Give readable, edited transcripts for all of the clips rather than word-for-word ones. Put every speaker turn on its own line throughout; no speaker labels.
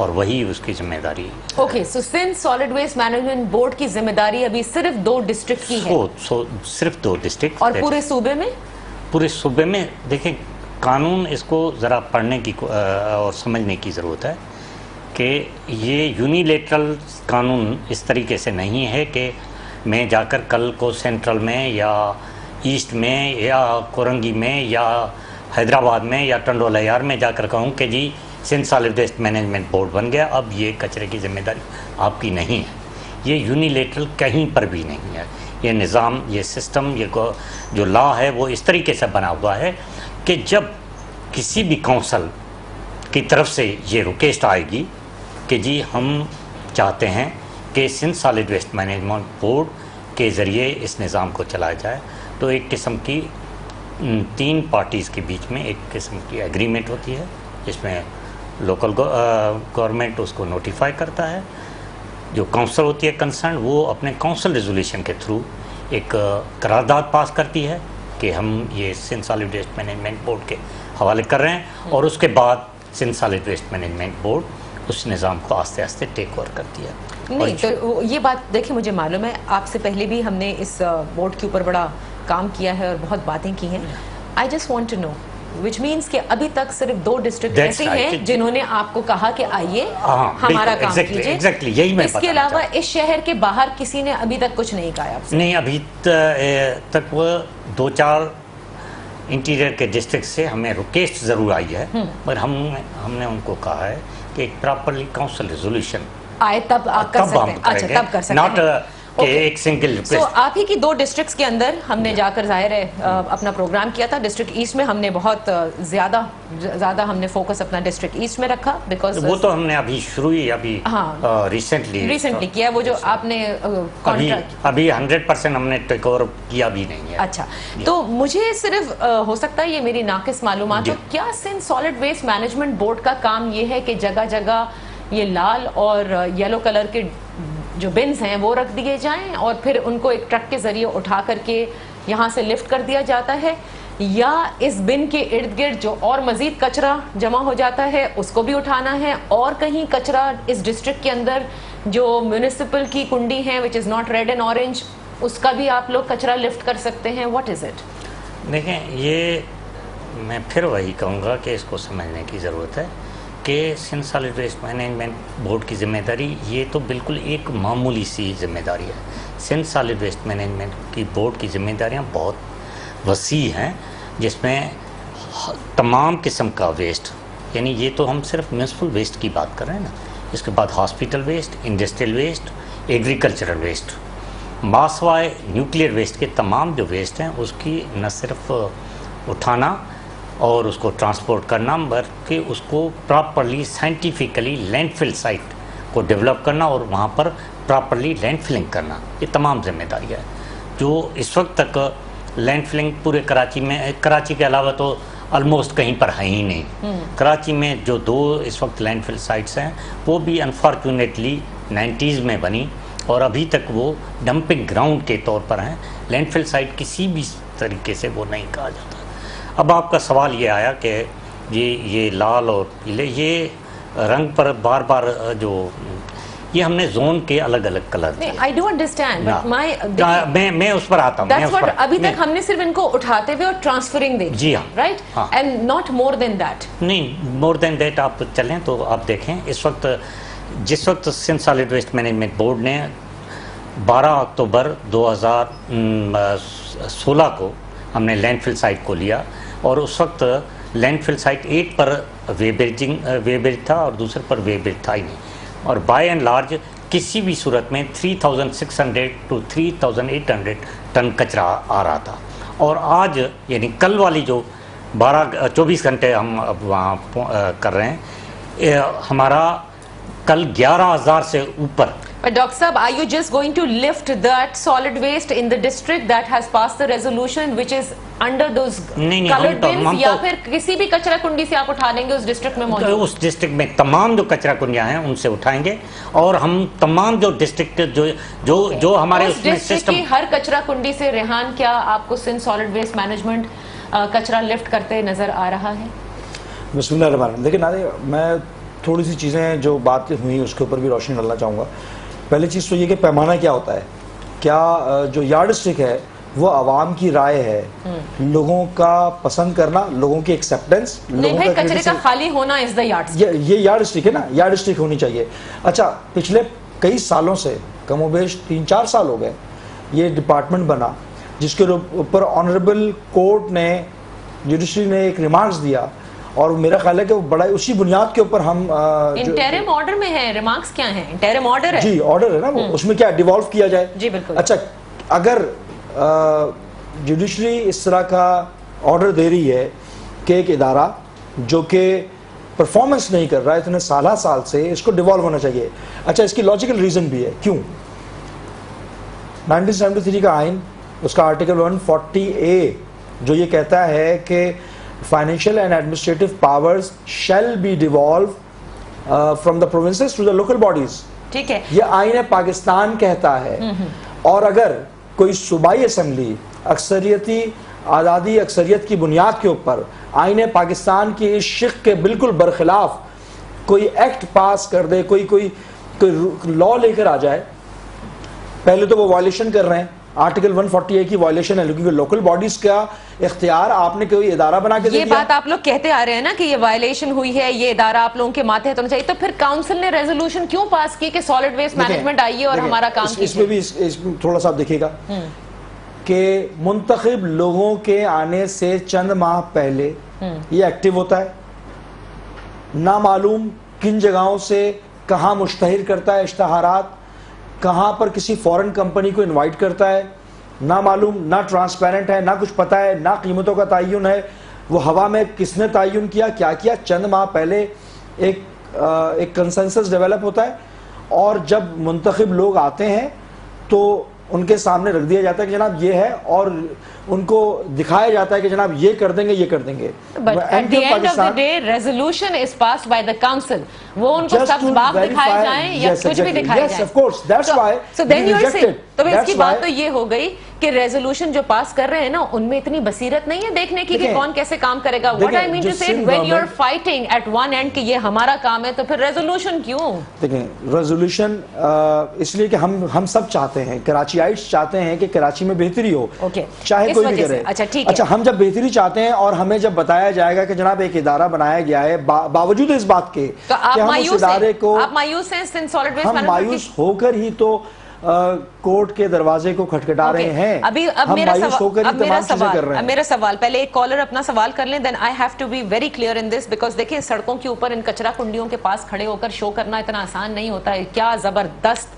اور وہی اس کی ذمہ داری.
Okay, so Sindh solid waste management board کی ذمہ داری ابھی صرف 2 ڈسٹرکٹ کی ہے.
صرف 2 ڈسٹرکٹ.
اور پورے صوبے میں؟
پورے صوبے میں دیکھیں، قانون اس کو ذرا پڑھنے کی اور سمجھنے کی ضرورت ہے کہ یہ یونیلیٹرل قانون اس طریقے سے نہیں ہے کہ میں جا کر کل کو سینٹرل میں یا ایسٹ میں یا کورنگی میں یا حیدرآباد میں یا ٹنڈولایار میں جا کر کہوں کہ جی Sindh solid waste management board بن گیا، اب یہ کچرے کی ذمہ داری آپ کی نہیں ہے. یہ یونیلیٹرل کہیں پر بھی نہیں ہے. یہ نظام، یہ سسٹم، یہ جو لا ہے وہ اس طریقے سے بنا ہوا ہے کہ جب کسی بھی کونسل کی طرف سے یہ ریکویسٹ آئے گی کہ جی ہم چاہتے ہیں کہ Sindh solid waste management board کے ذریعے اس نظام کو چلایا جائے، تو ایک قسم کی 3 پارٹیز کے بیچ میں ایک قسم کی ایگریمنٹ ہوتی ہے جس میں لوکل گورنمنٹ اس کو نوٹیفائی کرتا ہے. جو کونسل ہوتی ہے کنسرن، وہ اپنے کونسل ریزولیوشن کے تھرو ایک قرارداد پاس کرتی ہے کہ ہم یہ Sindh solid waste management board کے حوالے کر رہے ہیں، اور اس کے بعد Sindh solid waste management board اس نظام کو آہستہ آہستہ ٹیک اوور کرتی ہے.
نہیں تو یہ بات دیکھیں، مجھے معلوم ہے آپ سے پہلے بھی ہم نے اس بورڈ کے اوپر بڑا کام کیا ہے اور بہت باتیں کی ہیں. I just want to know which means کہ ابھی تک صرف 2 ڈسٹرکٹ ایسے ہیں جنہوں نے آپ کو کہا کہ آئیے ہمارا کام کیجئے. اس کے علاوہ اس شہر کے باہر کسی نے ابھی تک کچھ نہیں کہا آپ سے؟
نہیں، ابھی تک وہ 2-4 انٹیریئر کے ڈسٹرکٹ سے ہمیں ریکویسٹ ضرور آئی ہے، پر ہم نے ان کو کہا ہے کہ ایک پراپرلی کونسل ریزولوشن
آئے تب آپ کر سکتے ہیں. اچھا، تب کر سکتے ہیں.
ایک سنگل
ریکویسٹ. تو آپ ہی کی 2 ڈسٹرکٹس کے اندر ہم نے جا کر ظاہر ہے اپنا پروگرام کیا تھا. ڈسٹرکٹ ایسٹ میں ہم نے بہت زیادہ ہم نے فوکس اپنا ڈسٹرکٹ ایسٹ میں رکھا، بیکاز
وہ تو ہم نے ابھی شروع ہی ریسنٹلی
کیا. وہ جو آپ نے
ابھی 100% ہم نے ٹیک اوور کیا بھی نہیں ہے.
اچھا، تو مجھے صرف ہو سکتا ہے یہ میری ناقص معلومات ہو، کیا Sindh solid waste management board کا کام یہ ہے کہ جگہ جگہ یہ لال اور یلو کلر کے جو بنز ہیں وہ رکھ دیے جائیں اور پھر ان کو ایک ٹرک کے ذریعے اٹھا کر کے یہاں سے لفٹ کر دیا جاتا ہے، یا اس بن کے ارد گرد جو اور مزید کچرا جمع ہو جاتا ہے اس کو بھی اٹھانا ہے، اور کہیں کچرا اس ڈسٹرکٹ کے اندر جو میونسپل کی کنڈی ہیں which is not red and orange, اس کا بھی آپ لوگ کچرا لفٹ کر سکتے ہیں؟ What is it?
دیکھیں، یہ میں پھر وہی کہوں گا کہ اس کو سمجھنے کی ضرورت ہے کہ Sindh solid waste management board کی ذمہ داری یہ تو بالکل ایک معمولی سی ذمہ داری ہے. سندھ سالڈ ویسٹ مینجمنٹ کی بورڈ کی ذمہ داریاں بہت وسیع ہیں، جس میں تمام قسم کا ویسٹ، یعنی یہ تو ہم صرف میونسپل ویسٹ کی بات کر رہے ہیں نا، اس کے بعد hospital waste, industrial waste, agricultural waste, ماسوائے نیوکلیئر ویسٹ کے تمام جو ویسٹ ہیں اس کی نہ صرف اٹھانا اور اس کو ٹرانسپورٹ کرنا، بلکہ اس کو پراپرلی سائنٹیفکلی لینڈ فل سائٹ کو ڈیولپ کرنا اور وہاں پر پراپرلی لینڈ فلنگ کرنا، یہ تمام ذمہ داریاں ہیں جو اس وقت تک لینڈ فلنگ پورے کراچی کے علاوہ تو آلموسٹ کہیں پر ہے ہی نہیں. کراچی میں جو 2 اس وقت لینڈ فل سائٹس ہیں وہ بھی انفارچونیٹلی 90s میں بنی اور ابھی تک وہ ڈمپنگ گراؤنڈ کے طور پر ہیں. لینڈ فل سائٹ کسی بھی طریقے سے وہ نہیں کہا جاتا. اب آپ کا سوال یہ آیا کہ یہ لال اور پیلے، یہ رنگ پر بار بار جو یہ ہم نے زون کے الگ الگ کلر تھے.
I do understand, but
میں اس پر آتا ہوں.
That's what ابھی تک ہم نے صرف ان کو اٹھاتے ہوئے اور ٹرانسفرنگ دیکھی.
جی ہاں.
Right? And not more than that.
نہیں، more than that آپ چلیں تو آپ دیکھیں جس وقت Sindh solid waste management board نے 12 اکتوبر 2016 کو ہم نے لینڈ فل سائٹ کو لیا، اور اس وقت لینڈ فل سائٹ ایک پر وے برج تھا اور دوسرے پر وے برج تھا ہی نہیں، اور بائی اینڈ لارج کسی بھی صورت میں 3600 to 3800 ٹن کچرا آ رہا تھا. اور آج یعنی کل والی جو 24 گھنٹے ہم اب وہاں کر رہے ہیں، ہمارا کل 11,000 سے اوپر.
But Dr. Saab, are you just going to lift that solid waste in the district that has passed the resolution which is under those colored bins, یا پھر کسی بھی کچرا کنڈی سے آپ اٹھا لیں گے اس ڈسٹرکٹ میں موجود؟
اس ڈسٹرکٹ میں تمام جو کچرا کنڈیاں ہیں ان سے اٹھائیں گے، اور ہم تمام جو ڈسٹرکٹ جو ہمارے اس میں سسٹم
کی ہر کچرا کنڈی سے ریحان، کیا آپ کو سندھ سالڈ ویسٹ مینجمنٹ کچرا لفٹ کرتے نظر آ رہا ہے؟
بسم اللہ الرحمن الرحیم. دیکھیں نادر، میں تھوڑی سی چیزیں جو بات ہوئی اس کے اوپر بھی روشنی ڈالنا چاہوں گا. پہلی چیز تو یہ کہ پیمانہ کیا ہوتا ہے. کیا جو یارڈ اسٹک ہے وہ عوام کی رائے ہے, لوگوں کا پسند کرنا, لوگوں کی ایکسیپٹنس,
نہیں بھائی کچرے کا خالی ہونا از دا یارڈ اسٹک. یہ
یارڈ اسٹک ہے نا, یارڈ اسٹک ہونی چاہیے. اچھا پچھلے کئی سالوں سے, کم و بیش 3-4 سال ہو گئے, یہ ڈپارٹمنٹ بنا جس کے اوپر آنریبل کورٹ نے, جوڈیشری نے ایک ریمارکس دیا, اور میرا خیال ہے کہ وہ بڑا اسی بنیاد کے اوپر ہم
انٹرم آرڈر میں ہے. ریمارکس کیا ہیں؟ انٹرم آرڈر ہے.
جی آرڈر ہے نا وہ, اس میں کیا ڈیوالو کیا جائے.
جی بالکل.
اچھا اگر جوڈیشری اس طرح کا آرڈر دے رہی ہے کہ ایک ادارہ جو کہ پرفارمنس نہیں کر رہا ہے اتنے سال سے, اس کو ڈیوالو ہونا چاہیے. اچھا اس کی لاجیکل ریزن بھی ہے کیوں. 1973 کا آئین, اس کا آرٹیکل 140A جو یہ کہتا ہے کہ financial and administrative powers shall be devolved from the provinces to the local bodies.
ٹھیک ہے,
یہ آئین پاکستان کہتا ہے. اور اگر کوئی صوبائی اسمبلی اکثریتی آزادی اکثریت کی بنیاد کے اوپر آئین پاکستان کی اس شق کے بالکل برخلاف کوئی ایکٹ پاس کر دے, کوئی لا لے کر آ جائے, پہلے تو وہ وائلیشن کر رہے ہیں, آرٹیکل 140A کی وائلیشن ہے, کیونکہ لوکل باڈیز کا اختیار آپ نے کوئی ادارہ بنا کے دے دیا.
یہ بات آپ لوگ کہتے آ رہے ہیں نا کہ یہ وائلیشن ہوئی ہے, یہ ادارہ آپ لوگوں کے ماتحت ہونا چاہیے, تو پھر کاؤنسل نے ریزولوشن کیوں پاس کی کہ سالڈ ویسٹ مینجمنٹ آئیے اور ہمارا کام کیجیے.
اس میں بھی تھوڑا سا آپ دیکھیے گا کہ منتخب لوگوں کے آنے سے چند ماہ پہلے یہ ایکٹیو ہوتا ہے, نامعلوم کن جگہوں سے کہاں مشتہر کرتا ہے اشتہارات, کہاں پر کسی فورن کمپنی کو انوائٹ کرتا ہے, نامعلوم, نہ ٹرانسپیرنٹ ہے, نہ کچھ پتہ ہے, نہ قیمتوں کا تعین ہے, وہ ہوا میں کس نے تعین کیا, کیا کیا. چند ماہ پہلے ایک کنسنسس ڈیولپ ہوتا ہے, اور جب منتخب لوگ آتے ہیں تو ان کے سامنے رکھ دیا جاتا ہے کہ جناب یہ ہے, اور ان کو دکھایا جاتا ہے کہ جناب یہ کر دیں گے, یہ کر دیں گے.
But at the end of the day, resolution is passed by the council. وہ ان کو سب باغ دکھائے جائیں یا کچھ بھی دکھائے جائیں.
Yes, of course. That's why
so then you are saying, تو اس کی بات تو یہ ہو گئی کہ ریزولوشن جو پاس کر رہے ہیں نا, ان میں اتنی بصیرت نہیں ہے دیکھنے کی کہ کون کیسے کام کرے گا. What I mean to say, when you are fighting at one end کہ یہ ہمارا کام ہے, تو پھر ریزولوشن کیوں؟
دیکھیں ریزولوشن اس لیے کہ ہم سب چاہتے ہیں, کراچیائٹس چاہتے ہیں کہ کراچی میں بہتری ہو, چاہے کوئی بھی کرے. اچھا ہم جب بہتری چاہتے ہیں اور ہمیں جب بتایا جائے گا کہ جناب ایک ادارہ بنایا گیا ہے, باوجود اس بات کے کہ ہم اس ادارے کو,
آپ مایوس ہیں سالڈ ویسٹ
ہم مایوس ہو کر ہی تو کورٹ کے دروازے کو کھٹکھٹا رہے ہیں.
اب میرا سوال, پہلے ایک کالر اپنا سوال کر لیں, then I have to be very clear in this, because دیکھیں سڑکوں کے اوپر ان کچرا کنڈیوں کے پاس کھڑے ہو کر شو کرنا اتنا آسان نہیں ہوتا ہے. کیا زبردست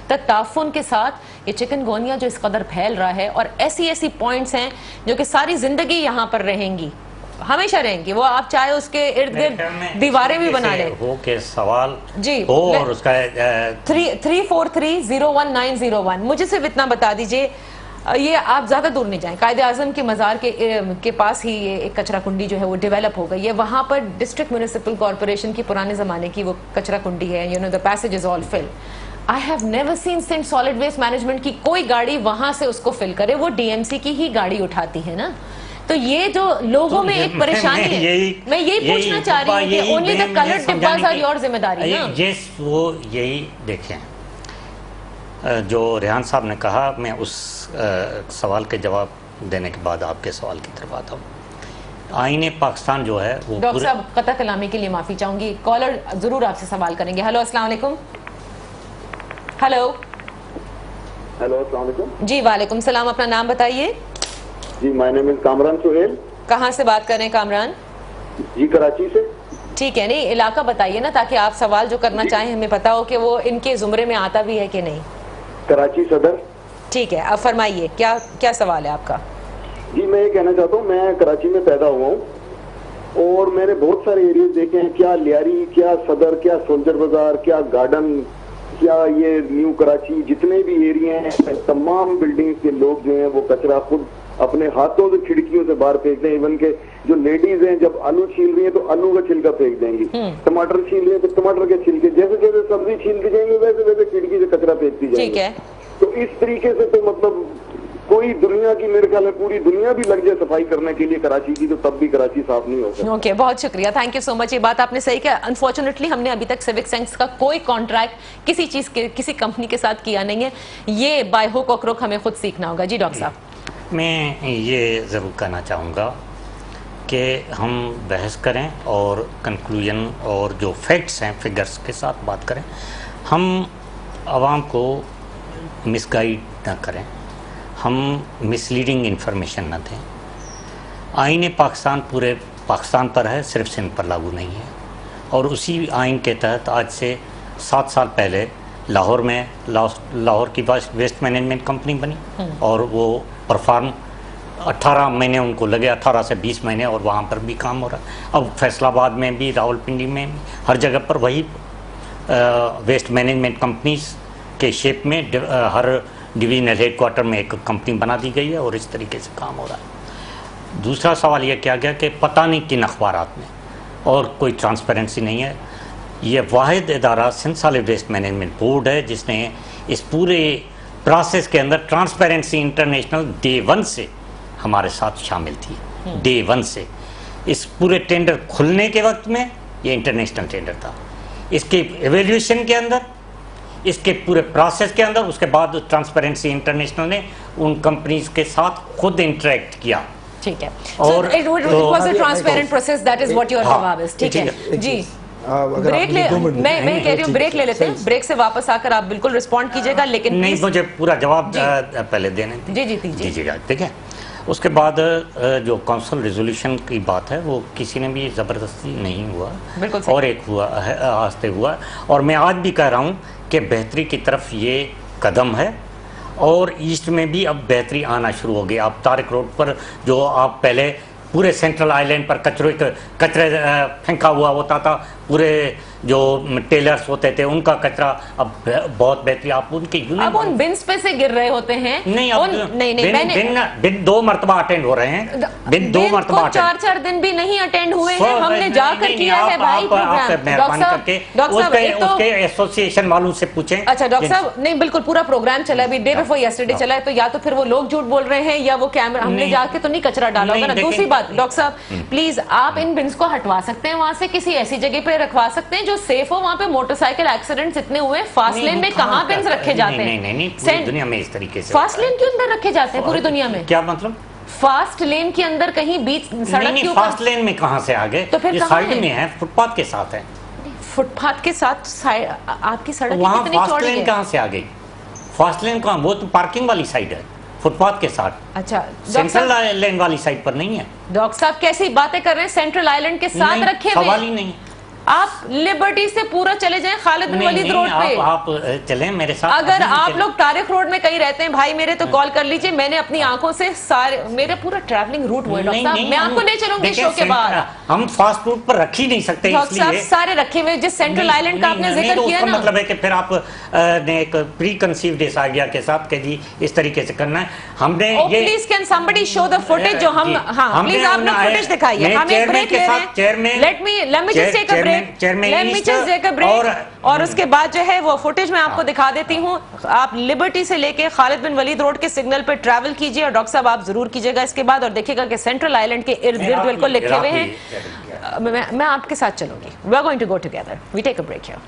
تعاون کے ساتھ یہ چکن گونیا جو اس قدر پھیل رہا ہے, اور ایسی پوائنٹس ہیں جو کہ ساری زندگی یہاں پر رہیں گی, ہمیشہ رہیں گی, وہ آپ چاہے اس کے ارد گرد دیواریں بھی بنا لیں.
ہو کے سوال
جی
اور اس کا
343019101 مجھے صرف اتنا بتا دیجئے, یہ آپ زیادہ دور نہیں جائیں, قائد اعظم کے مزار کے پاس ہی ایک کچرا کنڈی جو ہے وہ ڈیولپ ہو گئی ہے. وہاں پر ڈسٹرکٹ میونسپل کارپوریشن کی پرانے زمانے کی وہ کچرا کنڈی ہے, you know the passage is all filled. I have never seen since solid waste management کی کوئی گاڑی وہاں سے اس کو فل کرے, وہ ڈی ایم سی کی ہی گاڑی اٹھاتی ہے نا. تو یہ جو لوگوں میں ایک پریشانی ہے, میں یہی پوچھنا چاہ رہی ہوں کہ only the colored dibbas are your ذمہ داری نا.
وہ یہی دیکھیں جو ریحان صاحب نے کہا, میں اس سوال کے جواب دینے کے بعد آپ کے سوال کی طرف آتا ہوں. آئین پاکستان جو ہے وہ,
ڈاکٹر صاحب قطع کلامی کے لیے معافی چاہوں گی, کالر ضرور آپ سے سوال کریں گے. ہلو السلام علیکم. ہلو
السلام علیکم.
جی وعلیکم السلام, اپنا نام بتائیے.
جی مائی نیم از کامران سہیل.
کہاں سے بات کر رہے ہیں کامران؟
جی کراچی سے.
ٹھیک ہے, نہیں علاقہ بتائیے نا تاکہ آپ سوال جو کرنا چاہیں ہمیں پتا ہو کہ وہ ان کے زمرے میں آتا بھی ہے کہ نہیں.
کراچی صدر.
ٹھیک ہے, اب فرمائیے کیا سوال ہے آپ کا.
جی میں یہ کہنا چاہتا ہوں, میں کراچی میں پیدا ہوا ہوں اور میں نے بہت سارے ایریاز دیکھے ہیں, کیا لیاری, کیا صدر, کیا سولجر بازار, کیا گارڈن, کیا یہ نیو کراچی, جتنے بھی ایریا ہیں تمام بلڈنگ کے لوگ جو ہیں وہ کچرا خود اپنے ہاتھوں سے کھڑکیوں سے باہر پھینک دیں. ایون کہ جو لیڈیز ہیں جب آلو چھیل رہی ہیں تو آلو کا چھلکا پھینک دیں گی, ٹماٹر چھیل رہی ہیں تو ٹماٹر کے چھلکے, جیسے جیسے سبزی چھیلتی جائیں گی ویسے ویسے کھڑکی سے کچرا پھینکتی جائیں گی. تو اس طریقے سے تو مطلب کوئی دنیا کی میرے خیال میں پوری دنیا بھی لگ جائے صفائی کرنے کے لیے کراچی کی تو تب بھی کراچی صاف نہیں ہوگا.
اوکے بہت شکریہ, تھینک یو سو مچ. یہ بات آپ نے صحیح کہا, انفارچونیٹلی ہم نے ابھی تک سیوک سینس کا کوئی کانٹریکٹ کسی چیز کے کسی کمپنی کے ساتھ کیا نہیں ہے. یہ بائی ہوک اور کروک ہمیں خود سیکھنا ہوگا. جی ڈاکٹر صاحب.
میں یہ ضرور کہنا چاہوں گا کہ ہم بحث کریں اور کنکلوژن اور جو فیکٹس ہیں فگرز کے ساتھ بات کریں. ہم عوام کو مس گائیڈ نہ کریں, ہم مس لیڈنگ انفارمیشن نہ دیں. آئین پاکستان پورے پاکستان پر ہے, صرف سندھ پر لاگو نہیں ہے. اور اسی آئین کے تحت آج سے 7 سال پہلے لاہور میں لاہور کی ویسٹ مینجمنٹ کمپنی بنی اور وہ پرفارم 18 مہینے ان کو لگے, 18 سے 20 مہینے, اور وہاں پر بھی کام ہو رہا ہے. اب فیصل آباد میں بھی, راولپنڈی میں بھی, ہر جگہ پر وہی ویسٹ مینجمنٹ کمپنیز کے شیپ میں ہر ڈویژنل ہیڈ کوارٹر میں ایک کمپنی بنا دی گئی ہے اور اس طریقے سے کام ہو رہا ہے. دوسرا سوال یہ کیا گیا کہ پتہ نہیں کن اخبارات میں, اور کوئی ٹرانسپیرنسی نہیں ہے. یہ واحد ادارہ Sindh solid waste management board ہے جس نے اس پورے پروسیس کے اندر ٹرانسپیرنسی انٹرنیشنل ڈے 1 سے ہمارے ساتھ شامل تھی. ڈے 1 سے اس پورے ٹینڈر کھلنے کے وقت میں یہ انٹرنیشنل ٹینڈر تھا, اس کے ایویلیویشن کے اندر, اس کے پورے پروسیس کے اندر. اس کے بعد ٹرانسپیرنسی انٹرنیشنل نے ان کمپنیز کے ساتھ خود انٹریکٹ کیا.
ٹھیک ہے, اور it was a transparent process, that is what your جواب is. ٹھیک ہے جی, بریک لے, میں کہہ رہی ہوں بریک لے لیتے ہیں, بریک سے واپس آ کر آپ بالکل رسپونڈ کیجئے گا, لیکن
نہیں مجھے پورا جواب پہلے دینے دیجیے گا. ٹھیک ہے, اس کے بعد جو کونسل ریزولوشن کی بات ہے وہ کسی نے بھی زبردستی نہیں ہوا, اور ایک ہوا آستے ہوا. اور میں آج بھی کہہ رہا ہوں کہ بہتری کی طرف یہ قدم ہے, اور ایسٹ میں بھی اب بہتری آنا شروع ہو گئی. اب طارق روڈ پر جو آپ پہلے پورے سینٹرل آئلینڈ پر کچرے پھینکا ہوا ہوتا تھا, پورے جو ٹیلرز ہوتے تھے ان کا کچرا, اب بہت بہتری. آپ ان کے
اب ان بنس پہ سے گر رہے ہوتے ہیں.
نہیں, بن 2 مرتبہ اٹینڈ ہو رہے ہیں, بن 2 مرتبہ
4 دن بھی نہیں اٹینڈ ہوئے ہیں, ہم نے جا کر کیا ہے بھائی.
مہربانی کر کے اس کے ایسوسیشن والوں سے پوچھیں.
اچھا ڈاکٹر صاحب, نہیں بالکل پورا پروگرام چلا ہے, ڈے بیفور یسٹرڈے چلا ہے, تو یا تو پھر وہ لوگ جھوٹ بول رہے ہیں یا وہ کیمرہ, ہم نے جا کے تو نہیں کچرا ڈالا ہوگا نا. دوسری بات ڈاکٹر صاحب پلیز, آپ ان بنس کو ہٹوا سکتے ہیں وہاں سے, کسی ایسی جگہ پہ رکھوا سکتے ہیں جو سیف ہو. وہاں پہ موٹر سائیکل ایکسیڈنٹس اتنے ہوئے, فاسٹ لین میں کہاں بنس رکھے جاتے ہیں؟
نہیں, پوری دنیا میں اس طریقے سے
فاسٹ لین کے اندر رکھے جاتے ہیں پوری دنیا میں.
کیا مطلب
فاسٹ لین کے اندر کہیں بیچ سڑک کے اوپر؟
فاسٹ لین میں کہاں سے آگے,
تو پھر
سائڈ میں ہے, فٹ پاتھ کے ساتھ ہے.
فٹ پاتھ کے ساتھ آپ کی سڑک
وہاں
کتنی
فاسٹ
چوڑی
لین
ہے؟
کہاں سے آ گئی؟ فاسٹ لین کہاں, وہ تو پارکنگ والی سائڈ ہے, فٹ پاتھ کے ساتھ.
اچھا
سینٹرل لین والی سائڈ پر نہیں ہے.
ڈاکٹر صاحب کیسی باتیں کر رہے ہیں, سینٹرل آئلینڈ کے ساتھ رکھے ہوئے.
سوال ہی نہیں.
آپ لبرٹی سے پورا چلے جائیں خالد بن ولید روڈ پہ,
آپ چلیں میرے ساتھ.
اگر آپ لوگ طارق روڈ میں کہیں رہتے ہیں بھائی میرے, تو کال کر لیجئے. میں نے اپنی آنکھوں سے سارے, میرا پورا ٹریولنگ روٹ ہوا ہے ڈاکٹر صاحب, میں آپ کو لے چلوں گی شو کے بعد.
ہم فاسٹ فوڈ پر رکھ ہی نہیں سکتے, اس لیے
ڈاکٹر صاحب سارے رکھے ہوئے, جس سینٹرل آئلینڈ کا آپ نے ذکر کیا نا,
مطلب ہے کہ پھر آپ نے ایک پری کنسیوڈ اس آئیڈیا کے ساتھ کہ جی اس طریقے سے کرنا ہے. ہم نے یہ
please can somebody show the footage جو ہم, ہاں پلیز آپ لوگ فوٹیج دکھائیے. ہم ایک بریک لے رہے ہیں, let me just take a break, اور اس کے بعد جو ہے وہ فوٹیج میں آپ کو دکھا دیتی ہوں. آپ لبرٹی سے لے کے خالد بن ولید روڈ کے سگنل پہ ٹریول کیجئے, اور ڈاکٹر صاحب آپ ضرور کیجئے گا اس کے بعد, اور دیکھیے گا کہ سینٹرل آئلینڈ کے ارد گرد بالکل لکھے ہوئے ہیں. میں آپ کے ساتھ چلوں گی. We are going to go together. We take a break here.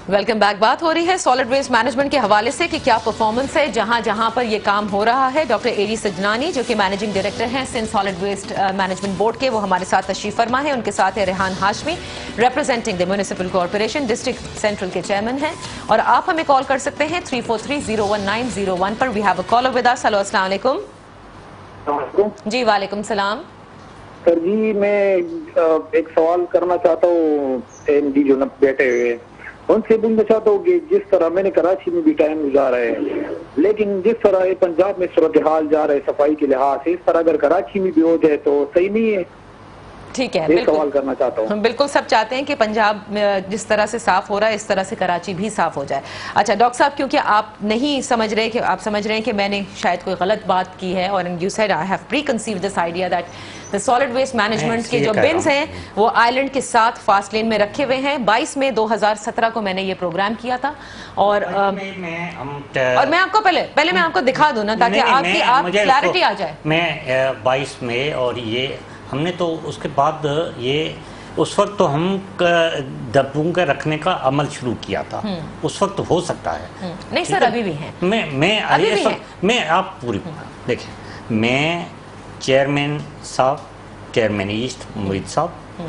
Welcome back. بات ہو رہی ہے سالڈ ویسٹ مینجمنٹ کے حوالے سے کہ کیا پرفارمنس ہے جہاں جہاں پر یہ کام ہو رہا ہے. ڈاکٹر اے ڈی سجنانی جو کہ مینیجنگ ڈائریکٹر ہیں Sindh solid waste management board کے, وہ ہمارے ساتھ تشریف فرما ہے. ان کے ساتھ ہے Rehan Hashmi, representing the municipal corporation district central کے چیئرمین ہیں. اور آپ ہمیں کال کر سکتے ہیں 343-01901 پر. We have a caller with us. Hello, السلام علیکم. جی وعلیکم السلام.
سر جی میں ایک سوال کرنا چاہتا ہوں, ایم ڈی جو بیٹھے ہوئے ان سے پوچھنا چاہتا ہوں کہ جس طرح میں نے کراچی میں بھی ٹائم گزارا ہے, لیکن جس طرح پنجاب میں صورتحال جا رہا ہے صفائی کے لحاظ سے, اس طرح اگر کراچی میں بھی ہو جائے تو صحیح نہیں ہے.
ٹھیک ہے،
یہ سوال کرنا چاہتا ہوں.
بالکل سب چاہتے ہیں کہ پنجاب جس طرح سے صاف ہو رہا ہے اس طرح سے کراچی بھی صاف ہو جائے. اچھا ڈاکٹر صاحب، کیونکہ آپ نہیں سمجھ رہے کہ آپ سمجھ رہے ہیں کہ میں نے شاید کوئی غلط بات کی ہے، اور you said I have preconceived this idea that the solid waste management کے جو بنز ہیں وہ آئلینڈ کے ساتھ فاسٹ لین میں رکھے ہوئے ہیں. 22 مئی 2017 کو میں نے یہ پروگرام کیا تھا، اور میں آپ کو پہلے میں آپ کو دکھا دوں نا تاکہ آپ کلیئرٹی آ جائے.
میں 22 مئی، اور یہ ہم نے تو اس کے بعد یہ اس وقت تو ہم ڈبوں کے رکھنے کا عمل شروع کیا تھا. اس وقت ہو سکتا ہے
نہیں سر، ابھی بھی ہیں.
میں آپ پوری دیکھیں، میں چیئرمین صاحب، چیئرمین ایسٹ مرید صاحب،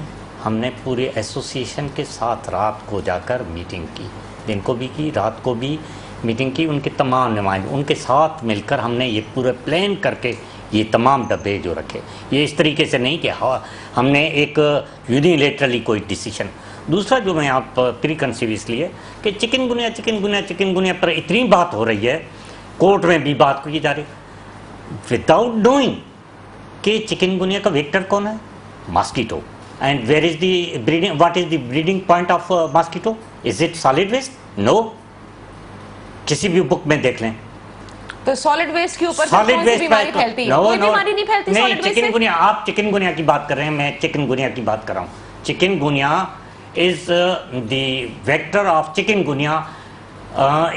ہم نے پورے ایسوسیشن کے ساتھ رات کو جا کر میٹنگ کی، دن کو بھی کی، رات کو بھی میٹنگ کی. ان کے تمام نمائندے ان کے ساتھ مل کر ہم نے یہ پورے پلان کر کے یہ تمام ڈبے جو رکھے. یہ اس طریقے سے نہیں کہ ہم نے ایک یونیلیٹرلی کوئی ڈیسیشن. دوسرا جو میں آپ پری کنسیو اس لیے کہ چکن گنیا پر اتنی بات ہو رہی ہے، کورٹ میں بھی بات کی جا رہی وداؤٹ نوئنگ کہ چکن گنیا کا ویکٹر کون ہے؟ Mosquito. And where is the breeding, what is the breeding point of mosquito? Is it solid waste? No. کسی بھی بک میں دیکھ لیں
تو سالڈ ویسٹ کے اوپر کون سی بیماری پھیلتی ہے؟ کوئی بیماری نہیں پھیلتی سالڈ ویسٹ سے.
چکن گنیا، آپ چکن گنیا کی بات کر رہے ہیں، میں چکن گنیا کی بات کر رہا ہوں. Chikungunya is the vector of chikungunya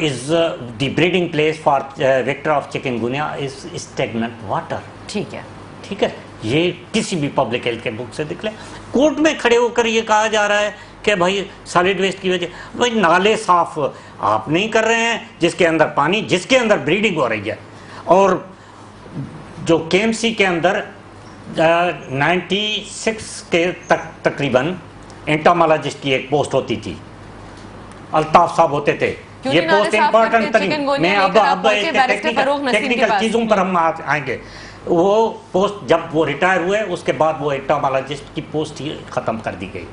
is the breeding place for vector of chikungunya is stagnant water.
ٹھیک ہے،
ٹھیک ہے. یہ کسی بھی پبلک ہیلتھ کے بک سے دیکھ لیں. کورٹ میں کھڑے ہو کر یہ کہا جا رہا ہے کہ بھائی سالڈ ویسٹ کی وجہ، بھائی نالے صاف آپ نہیں کر رہے ہیں جس کے اندر پانی، جس کے اندر بریڈنگ ہو رہی ہے. اور جو کے ایم سی کے اندر 96 کے تقریباً انٹامالوجسٹ کی ایک پوسٹ ہوتی تھی، الطاف صاحب ہوتے تھے. یہ پوسٹ امپورٹنٹ ترین. میں اب ٹیکنیکل چیزوں پر ہم آئیں گے. وہ پوسٹ جب وہ ریٹائر ہوئے اس کے بعد وہ انٹامالوجسٹ کی پوسٹ ہی ختم کر دی گئی.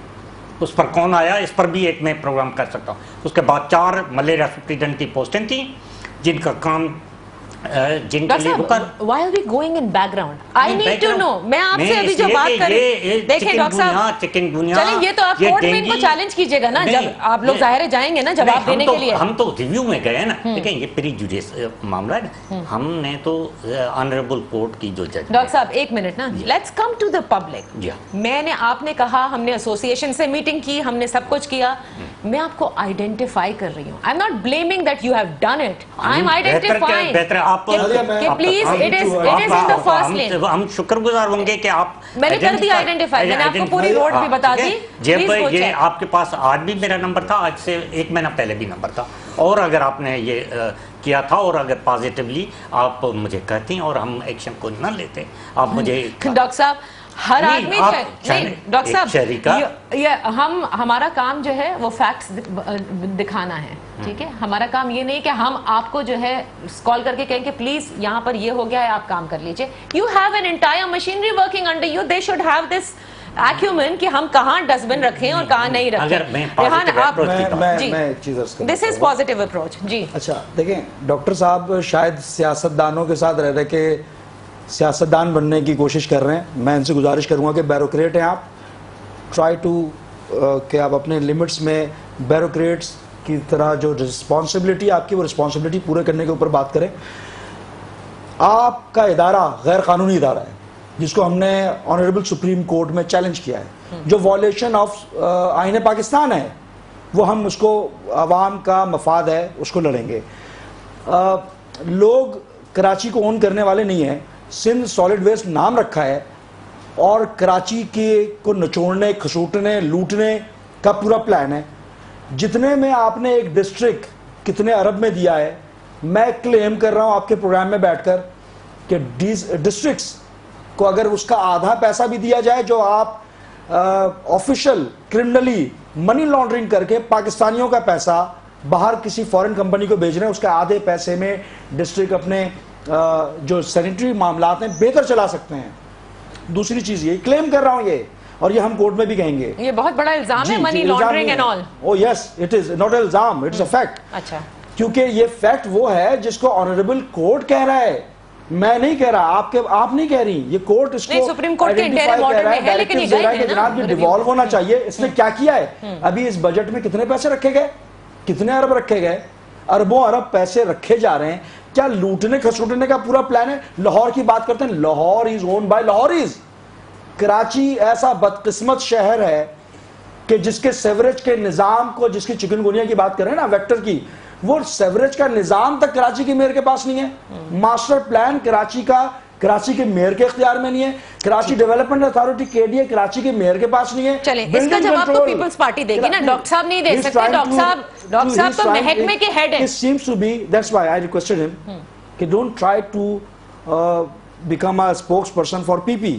اس پر کون آیا، اس پر بھی ایک میں پروگرام کر سکتا ہوں. اس کے بعد 4 ملیریا سپریڈنٹ کی پوسٹیں تھیں جن کا کام جن کے لیے
why are we going in background? I need to know. میں آپ سے ابھی جو بات کر رہی دیکھیں ڈاکٹر صاحب، چلیں یہ تو آپ کورٹ میں ان کو چیلنج کیجئے گا نا جب آپ لوگ ظاہر جائیں گے نا جواب دینے کے لیے.
ہم تو ریویو میں گئے نا. دیکھیں یہ پری جوڈیس معاملہ ہے نا. ہم نے تو آنریبل کورٹ کی جو جج.
ڈاکٹر صاحب ایک منٹ نا، let's come to the public. میں نے، آپ نے کہا ہم نے ایسوسیشن سے میٹنگ کی، ہم نے سب کچھ کیا. میں آپ کو آئیڈینٹیفائی کر رہی ہوں. I am not blaming that you have done it. I am identifying. Please it is in the first lane.
ہم شکر گزار ہوں گے کہ آپ،
میں نے کر دی آئیڈینٹیفائی، میں نے آپ کو پوری روڈ بھی بتا دی.
جب یہ آپ کے پاس آج بھی میرا نمبر تھا، آج سے 1 مہینہ پہلے بھی نمبر تھا، اور اگر آپ نے یہ کیا تھا اور اگر پازیٹیولی آپ مجھے کہتی اور ہم ایکشن کو نہ لیتے، آپ مجھے.
ڈاکٹر صاحب ہر آدمی نہیں، ڈاکٹر صاحب ہمارا کام جو ہے وہ فیکٹس دکھانا ہے. ٹھیک ہے، ہمارا کام یہ نہیں کہ ہم آپ کو جو ہے کال کر کے کہیں کہ پلیز یہاں پر یہ ہو گیا ہے آپ کام کر لیجئے. You have an entire machinery working under you. They should have this acumen کہ ہم کہاں ڈسٹ بن رکھیں اور کہاں نہیں رکھیں. دس از پازیٹیو اپروچ. جی
اچھا دیکھیں ڈاکٹر صاحب شاید سیاستدانوں کے ساتھ رہ رہے کہ سیاستدان بننے کی کوشش کر رہے ہیں. میں ان سے گزارش کروں گا کہ بیوروکریٹ ہیں آپ، ٹرائی ٹو کہ آپ اپنے لمٹس میں بیوروکریٹس کی طرح جو رسپانسبلٹی آپ کی وہ رسپانسبلٹی پورے کرنے کے اوپر بات کریں. آپ کا ادارہ غیر قانونی ادارہ ہے جس کو ہم نے آنریبل سپریم کورٹ میں چیلنج کیا ہے، جو وائلیشن آف آئین پاکستان ہے، وہ ہم اس کو عوام کا مفاد ہے اس کو لڑیں گے. لوگ کراچی کو اون کرنے والے نہیں ہیں. سندھ سالڈ ویسٹ نام رکھا ہے اور کراچی کے کو نچوڑنے، کھسوٹنے، لوٹنے کا پورا پلان ہے. جتنے میں آپ نے ایک ڈسٹرکٹ کتنے ارب میں دیا ہے، میں کلیم کر رہا ہوں آپ کے پروگرام میں بیٹھ کر کہ ڈسٹرکٹس کو اگر اس کا آدھا پیسہ بھی دیا جائے جو آپ آفیشل کرمنلی منی لانڈرنگ کر کے پاکستانیوں کا پیسہ باہر کسی فورن کمپنی کو بھیج رہے ہیں، اس کے آدھے پیسے میں ڈسٹرکٹ اپنے جو سینیٹری معاملات ہیں بہتر چلا سکتے ہیں. دوسری چیز یہ کلیم کر رہا ہوں یہ، اور یہ ہم کورٹ میں بھی کہیں گے.
یہ بہت بڑا الزام ہے money laundering and all.
O yes it is not الزام، اٹ از اے فیکٹ.
اچھا،
کیونکہ یہ فیکٹ وہ ہے جس کو آنریبل کورٹ کہہ رہا ہے میں نہیں کہہ رہا، آپ نہیں کہہ رہی، یہ کورٹ اس کو
سپریم کورٹ کے انٹرم آرڈر میں ہے، لیکن یہ گئے ہیں نا
جناب یہ ڈیوالو ہونا چاہیے. اس نے کیا کیا ہے؟ ابھی اس بجٹ میں کتنے پیسے رکھے گئے، کتنے ارب رکھے گئے؟ اربوں ارب پیسے رکھے جا رہے ہیں. کیا لوٹنے کھسوٹنے کا پورا پلان ہے؟ لاہور کی بات کرتے ہیں، لاہور از اون بائی لاہوریز. کراچی ایسا بدقسمت شہر ہے کہ جس کے سیوریج کے نظام کو، جس کی چکن گونیا کی بات کریں نا ویکٹر کی، وہ سیوریج کا نظام تک کراچی کی میئر کے پاس نہیں ہے. ماسٹر پلان کراچی کے میئر کے اختیار میں نہیں ہے. Karachi development authority KDA Karachi کے میئر کے پاس نہیں ہے.
چلیں اس کا جواب تو پیپلز پارٹی دے گی نا، ڈاکٹر صاحب نہیں دے سکتے. ڈاکٹر صاحب تو محکمے کے ہیڈ ہیں.
It seems to be, that's why I requested him کہ don't try to become a spokesperson for PP.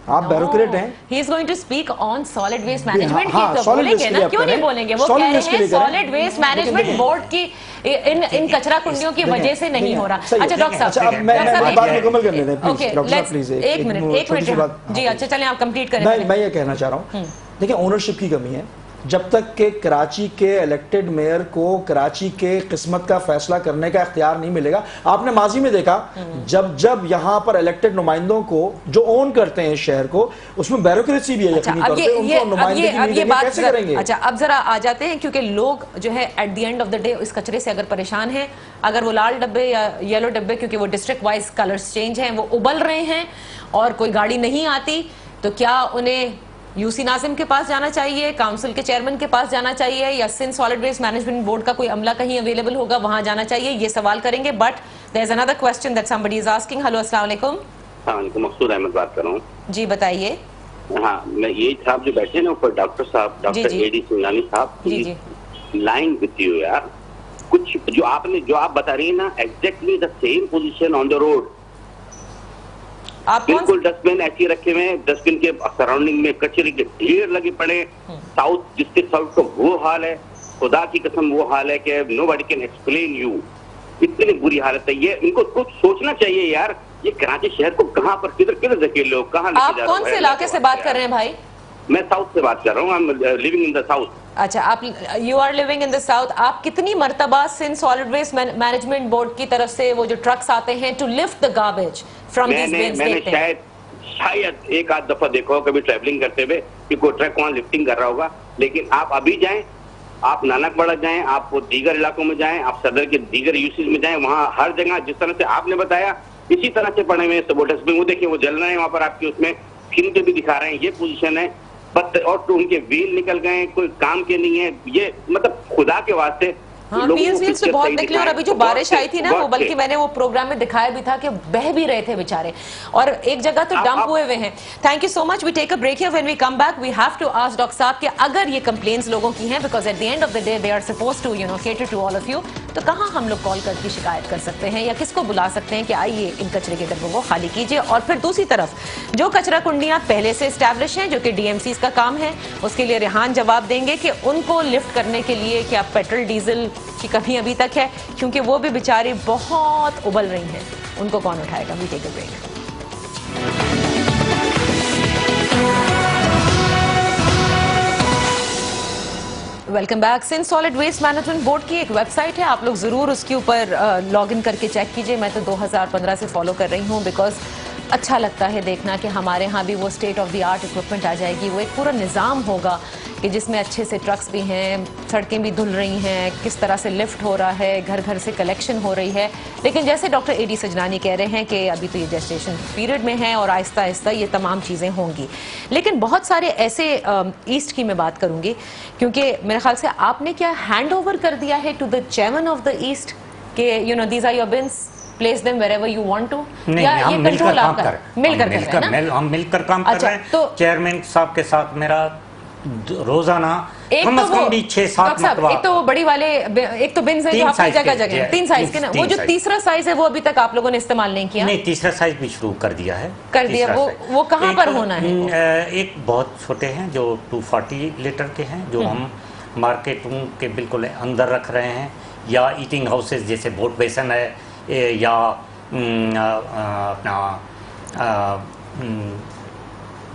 آپ بیروکریٹ ہیں.
He is going to speak on solid waste management کی تو بولیں گے نا، کیوں نہیں بولیں گے؟ وہ کہہ رہے ہیں solid waste management board کی ان کچرا کنڈیوں کی وجہ سے نہیں ہو رہا. اچھا ڈاکٹر صاحب
میں بات مکمل کرنے دیں پلیز. ڈاکٹر صاحب پلیز
ایک منٹ جی. اچھا چلیں آپ کمپلیٹ کریں.
میں یہ کہنا چاہ رہا ہوں، دیکھیں اونرشپ کی کمی ہے. جب تک کہ کراچی کے الیکٹڈ میئر کو کراچی کے قسمت کا فیصلہ کرنے کا اختیار نہیں ملے گا. آپ نے ماضی میں دیکھا جب یہاں پر الیکٹڈ نمائندوں کو جو اون کرتے ہیں شہر کو، اس میں بیروکریسی بھی ہے یقینی طور پہ، ان کو نمائندگی نہیں دیں گے، کیسے کریں گے؟
اچھا اب ذرا آ جاتے ہیں، کیونکہ لوگ جو ہے at the end of the day اس کچرے سے اگر پریشان ہیں، اگر وہ لال ڈبے یا یلو ڈبے، کیونکہ وہ ڈسٹرکٹ وائز کلرز چینج ہیں، وہ ابل رہے ہیں اور کوئی گاڑی نہیں آتی، تو کیا انہیں UC ناظم کے پاس جانا چاہیے، کاؤنسل کے چیئرمین کے پاس جانا چاہیے، یا Sindh solid waste management board کا کوئی عملہ کہیں اویلیبل ہوگا وہاں جانا چاہیے؟ یہ سوال کریں گے. But there is another question that somebody is asking. Hello السلام علیکم.
السلام علیکم، مقصود احمد بات کر رہا ہوں.
جی بتائیے.
ہاں میں یہ صاحب جو بیٹھے ہیں نا اوپر، ڈاکٹر صاحب، ڈاکٹر AD سنگانی صاحب،
جی جی
لائن وتھ یو یار. کچھ جو آپ بتا رہی ہیں نا، exactly the same position on the road. بالکل ڈسٹ بن ایسے رکھے ہوئے ہیں، ڈسٹ بن کے سراؤنڈنگ میں کچرے کے ڈھیر لگے پڑے. ساؤتھ ڈسٹرکٹ ساؤتھ کا وہ حال ہے، خدا کی قسم وہ حال ہے کہ نو بڈی کین ایکسپلین یو. اتنی بری حالت ہے. یہ ان کو کچھ سوچنا چاہیے یار. یہ کراچی شہر کو کہاں پر کدھر دھکیل لو، کہاں لے کے جا رہے ہو؟
آپ کون سے علاقے سے بات کر رہے ہیں بھائی؟
میں ساؤتھ سے بات کر رہا ہوں. I'm living in the south.
اچھا آپ you are living in the south. آپ کتنی مرتبہ Sindh solid waste management board کی طرف سے وہ جو ٹرکس آتے ہیں to lift the garbage from these bins دیکھتے ہیں؟
شاید ایک آدھ دفعہ دیکھو کبھی ٹریولنگ کرتے ہوئے کہ کوئی ٹرک وہاں لفٹنگ کر رہا ہوگا. لیکن آپ ابھی جائیں، آپ نانک بڑا جائیں، آپ دیگر علاقوں میں جائیں، آپ صدر کے دیگر UCs میں جائیں، وہاں ہر جگہ جس طرح سے آپ نے بتایا اسی طرح سے پڑے ہوئے ہیں. وہ ڈسٹ بن وہ دیکھیں وہ جل رہے ہیں وہاں پر، آپ کی اس میں اسکرین پہ بھی دکھا رہے ہیں. یہ پوزیشن ہے. اور تو ان کے ویل نکل گئے، کوئی کام کے نہیں ہے. یہ مطلب خدا کے واسطے
ہاں ویلز تو بہت نکلے. اور ابھی جو بارش آئی تھی نا، وہ بلکہ میں نے وہ پروگرام میں دکھایا بھی تھا کہ بہہ بھی رہے تھے بیچارے، اور ایک جگہ تو ڈمپ ہوئے ہوئے ہیں. Thank you so much. We take a break here. When we come back we have to ask doctor صاحب کہ اگر یہ کمپلینس لوگوں کی ہیں، because at the end of the day they are supposed to cater to all of you, تو کہاں ہم لوگ کال کر کے شکایت کر سکتے ہیں یا کس کو بلا سکتے ہیں کہ آئیے ان کچرے کے ڈبوں کو خالی کیجیے؟ اور پھر دوسری طرف جو کچرا کنڈیاں پہلے سے اسٹیبلش ہیں، جو کہ DMCs کا کام ہے، اس کے لیے ریحان جواب دیں گے کہ ان کو لفٹ کرنے کے لیے کیا پیٹرول ڈیزل کی کمی ابھی تک ہے، کیونکہ وہ بھی بیچاری بہت ابل رہی ہیں. ان کو کون اٹھائے گا؟ We take a break. Welcome back. Sindh solid waste management board کی ایک ویب سائٹ ہے، آپ لوگ ضرور اس کے اوپر لاگ ان کر کے چیک کیجئے. میں تو 2015 سے فالو کر رہی ہوں، بیکاز اچھا لگتا ہے دیکھنا کہ ہمارے ہاں بھی وہ state of the art equipment آ جائے گی. وہ ایک پورا نظام ہوگا کہ جس میں اچھے سے ٹرکس بھی ہیں، سڑکیں بھی دھل رہی ہیں، کس طرح سے لفٹ ہو رہا ہے، گھر گھر سے کلیکشن ہو رہی ہے. لیکن جیسے ڈاکٹر AD سجنانی کہہ رہے ہیں کہ ابھی تو یہ جسٹیشن پیریڈ میں ہے اور آہستہ آہستہ یہ تمام چیزیں ہوں گی. لیکن بہت سارے ایسے ایسٹ کی میں بات کروں گی، کیونکہ میرے خیال سے آپ نے کیا ہینڈ اوور کر دیا ہے to the chairman of the east کہ these are your bins, place them wherever you want to؟
نہیں، ہم مل کر کام کر رہے ہیں. ہم مل کر کام کر رہے ہیں. چیئرمین صاحب کے ساتھ میرا روزانہ کم از کم بھی 6-7 مرتبہ.
ایک تو وہ بڑی والے، ایک تو بنز ہے جو آپ کی جگہ جگہ 3 سائز کے نا، وہ جو تیسرا سائز ہے وہ ابھی تک آپ لوگوں نے استعمال نہیں کیا؟
نہیں، تیسرا سائز بھی شروع کر دیا ہے.
وہ کہاں پر ہونا ہے؟
ایک بہت چھوٹے ہیں جو 240 لیٹر کے ہیں، جو ہم مارکیٹوں کے بالکل اندر رکھ رہے ہیں، یا ایٹنگ ہاؤسز جیسے بوٹ بیسن ہے، یا اپنا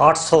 800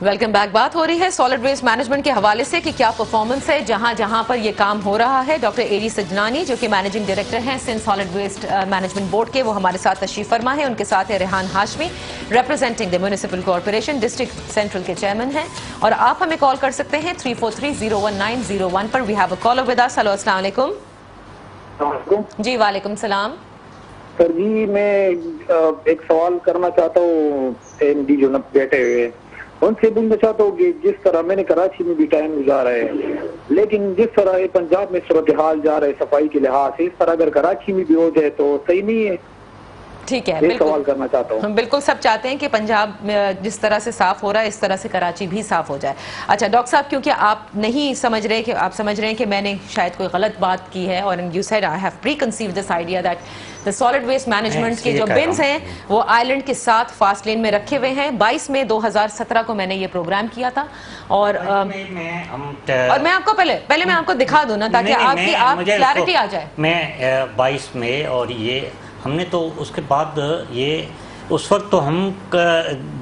ویلکم بیک. بات ہو رہی ہے سالڈ ویسٹ مینجمنٹ کے حوالے سے کہ کیا پرفارمنس ہے جہاں جہاں پر یہ کام ہو رہا ہے. ڈاکٹر ایری سجنانی جو کہ مینیجنگ ڈائریکٹر ہیں Sindh solid waste management board کے، وہ ہمارے ساتھ تشریف فرما ہیں. ان کے ساتھ ہے Rehan Hashmi representing the municipal corporation district central کے چیئرمین ہیں. اور آپ ہمیں کال کر سکتے ہیں 343-01901 پر. We have a caller with us. Hello, السلام علیکم. جی وعلیکم السلام.
سر جی میں ایک سوال کرنا چاہتا ہوں ایم ڈی جو بیٹھے ہوئے ان سے پوچھنا چاہتا ہوں کہ جس طرح میں نے کراچی میں بھی ٹائم گزارا ہے، لیکن جس طرح یہ پنجاب میں صورتحال جا رہا ہے صفائی کے لحاظ سے، اس طرح اگر کراچی میں بھی ہو جائے تو صحیح نہیں ہے.
ٹھیک ہے،
یہ سوال کرنا چاہتا ہوں.
ہم بالکل سب چاہتے ہیں کہ پنجاب جس طرح سے صاف ہو رہا ہے اس طرح سے کراچی بھی صاف ہو جائے. اچھا ڈاکٹر صاحب، کیونکہ آپ نہیں سمجھ رہے کہ آپ سمجھ رہے ہیں کہ میں نے شاید کوئی غلط بات کی ہے، اور you said I have preconceived this idea that the solid waste management کے جو بنز ہیں وہ آئلینڈ کے ساتھ فاسٹ لین میں رکھے ہوئے ہیں. 22 مئی 2017 کو میں نے یہ پروگرام کیا تھا، اور میں آپ کو پہلے میں آپ کو دکھا دوں نا تاکہ آپ کلیئرٹی آ جائے.
میں 22 مئی اور یہ ہم نے تو اس کے بعد یہ اس وقت تو ہم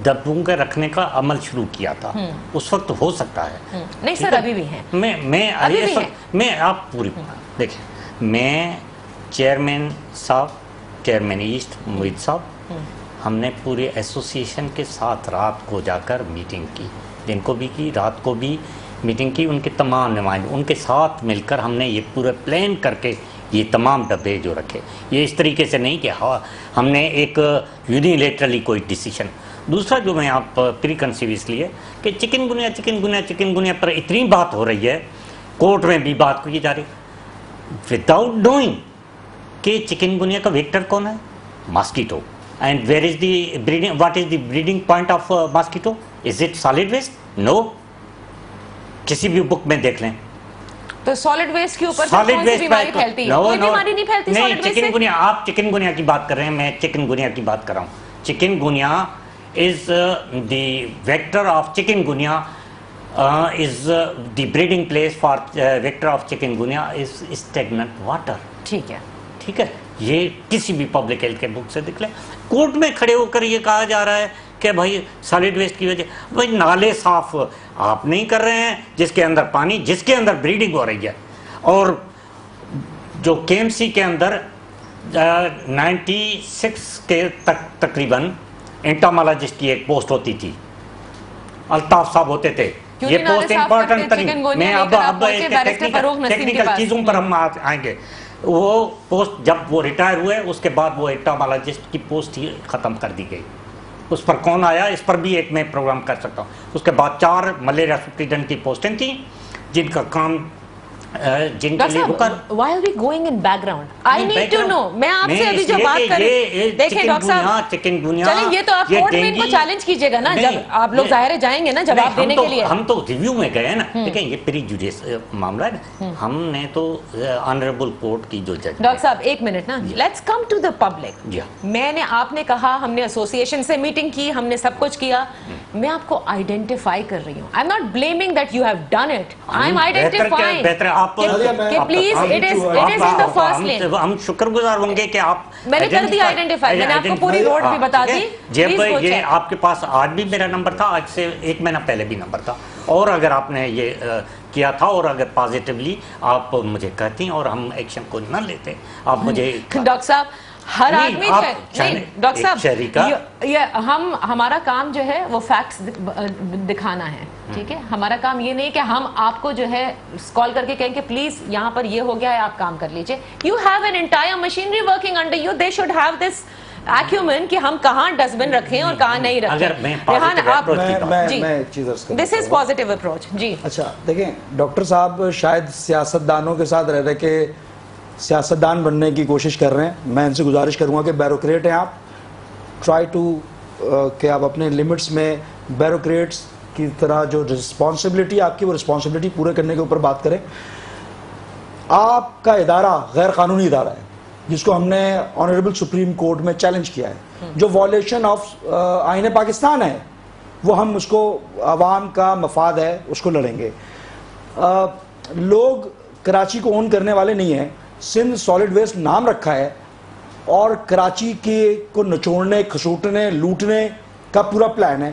ڈبوں کے رکھنے کا عمل شروع کیا تھا. اس وقت ہو سکتا ہے
نہیں سر، ابھی بھی ہیں.
میں آپ پوری دیکھیں، میں چیئرمین صاحب، چیئرمین ایسٹ موید صاحب، ہم نے پورے ایسوسیشن کے ساتھ رات کو جا کر میٹنگ کی، دن کو بھی کی رات کو بھی میٹنگ کی. ان کے تمام نمائندے ان کے ساتھ مل کر ہم نے یہ پورا پلان کر کے یہ تمام ڈبے جو رکھے. یہ اس طریقے سے نہیں کہ ہم نے ایک یونیلیٹرلی کوئی ڈیسیشن. دوسرا جو میں آپ پری کنسیو اس لیے کہ چکن گنیا پر اتنی بات ہو رہی ہے، کورٹ میں بھی بات کی جا رہی وداؤٹ نوئنگ کہ چکن گنیا کا ویکٹر کون ہے؟ Mosquito. And where is the breeding, what is the breeding point of mosquito? Is it solid waste? No. کسی بھی بک میں دیکھ لیں
تو سالڈ ویسٹ کے اوپر کون سی بیماری پھیلتی ہے؟ کوئی بیماری نہیں پھیلتی سالڈ ویسٹ سے.
چکن گنیا، آپ چکن گنیا کی بات کر رہے ہیں، میں چکن گنیا کی بات کر رہا ہوں. Chikungunya is the vector of chikungunya is the breeding place for vector of chikungunya is stagnant water.
ٹھیک ہے،
ٹھیک ہے. یہ کسی بھی پبلک ہیلتھ کے بک سے دیکھ لیں. کورٹ میں کھڑے ہو کر یہ کہا جا رہا ہے کہ بھائی سالڈ ویسٹ کی وجہ، بھائی نالے صاف آپ نہیں کر رہے ہیں جس کے اندر پانی، جس کے اندر بریڈنگ ہو رہی ہے. اور جو کے ایم سی کے اندر 96 کے تقریباً انٹامالوجسٹ کی ایک پوسٹ ہوتی تھی، الطاف صاحب ہوتے تھے. یہ پوسٹ امپورٹنٹ ترین. میں اب ٹیکنیکل چیزوں پر ہم آئیں گے. وہ پوسٹ جب وہ ریٹائر ہوئے اس کے بعد وہ انٹامالوجسٹ کی پوسٹ ہی ختم کر دی گئی. اس پر کون آیا اس پر بھی ایک میں پروگرام کر سکتا ہوں. اس کے بعد 4 ملیریا سپرنٹینڈنٹ کی پوسٹیں تھیں جن کا کام جن کے لیے
why are we going in background? I need to know. میں آپ سے ابھی جو بات کر دیکھیں ڈاکٹر صاحب، چلیں یہ تو آپ کورٹ میں ان کو چیلنج کیجئے گا نا جب آپ لوگ ظاہر جائیں گے نا جواب دینے کے لیے.
ہم تو ریویو میں گئے ہیں نا. دیکھیں یہ پری جوڈیس معاملہ ہے. ہم نے تو آنریبل کورٹ کی جو جج.
ڈاکٹر صاحب ایک منٹ نا، let's come to the public. میں نے آپ نے کہا ہم نے ایسوسیشن سے میٹنگ کی، ہم نے سب کچھ کیا. میں آپ کو آئیڈینٹیفائی کر رہی ہوں. I am not blaming that you have done it. I am identifying. Please it is in the first lane.
ہم شکر گزار ہوں گے کہ آپ.
میں نے کر دی آئیڈینٹیفائی، میں نے آپ کو پوری روڈ بھی بتا دی.
یہ آپ کے پاس آج بھی میرا نمبر تھا، آج سے 1 مہینہ پہلے بھی نمبر تھا. اور اگر آپ نے یہ کیا تھا اور اگر پازیٹیولی آپ مجھے کہتی اور ہم ایکشن کو نہ لیتے، آپ مجھے.
ڈاکٹر صاحب ہر آدمی ڈاکٹر صاحب ہمارا کام جو ہے وہ فیکٹس دکھانا ہے. ٹھیک ہے، ہمارا کام یہ نہیں کہ ہم آپ کو جو ہے کال کر کے کہیں کہ پلیز یہاں پر یہ ہو گیا ہے آپ کام کر لیجئے. You have an entire machinery working under you. They should have this acumen کہ ہم کہاں ڈسٹ بن رکھیں اور کہاں نہیں رکھیں. دس از پازیٹیو اپروچ. جی
اچھا دیکھیں ڈاکٹر صاحب شاید سیاستدانوں کے ساتھ رہ رہے کہ سیاستدان بننے کی کوشش کر رہے ہیں. میں ان سے گزارش کروں گا کہ بیوروکریٹ ہیں آپ، ٹرائی ٹو کہ آپ اپنے لمٹس میں بیوروکریٹس کی طرح جو رسپانسبلٹی آپ کی وہ رسپانسبلٹی پورے کرنے کے اوپر بات کریں. آپ کا ادارہ غیر قانونی ادارہ ہے جس کو ہم نے آنریبل سپریم کورٹ میں چیلنج کیا ہے، جو وائلیشن آف آئین پاکستان ہے، وہ ہم اس کو عوام کا مفاد ہے اس کو لڑیں گے. لوگ کراچی کو اون کرنے والے نہیں ہیں. سندھ سالڈ ویسٹ نام رکھا ہے اور کراچی کے کو نچوڑنے، کھسوٹنے، لوٹنے کا پورا پلان ہے.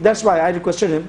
that's why I requested him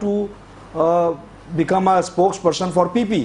to become a spokesperson for PP.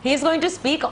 He is going to speak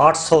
800